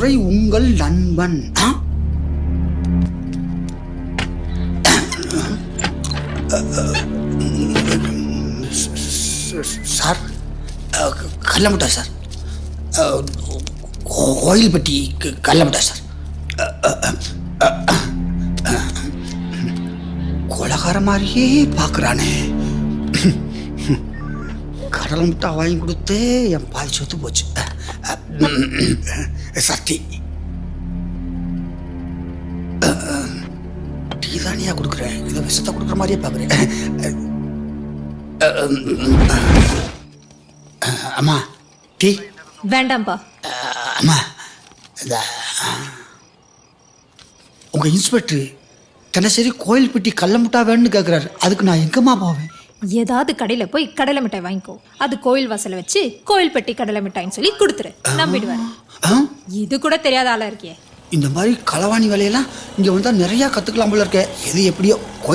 துரை உங்கள் நண்பன். சார், கல்லமுட்டா சார், கோயில்பட்டி கல்லமுட்டா சார். கொலகார மாதிரியே பார்க்குறானே. கடல் முட்டா வாங்கி கொடுத்து என் பால் சொத்து போச்சு. சக்தி டீ தானியா கொடுக்குறேன், இதை விஷத்தை கொடுக்குற மாதிரியே பார்க்குறேன். அம்மா டீ வேண்டாம்ப்பா. அம்மா, இந்த உங்கள் இன்ஸ்பெக்டர் தினசரி கோயில்பட்டி கடல முட்டா வேணும்னு கேட்குறாரு. அதுக்கு நான் எங்கம்மா போவேன்? ஏதாவது கடையில போய் கடலை மிட்டாய் வாங்கிக்கோ. அது கோயில் வாசல வச்சு கோயில்பட்டி கடலை மிட்டாய்ன்னு சொல்லி கொடுத்துரு, நம்பிடுவேன். இது கூட தெரியாத ஆளா இருக்கியே. இந்த மாதிரி களவாணி வேலையெல்லாம் இங்கே வந்தால் நிறையா கற்றுக்கலாம் போல இருக்கே. எது எப்படியோ கோயில்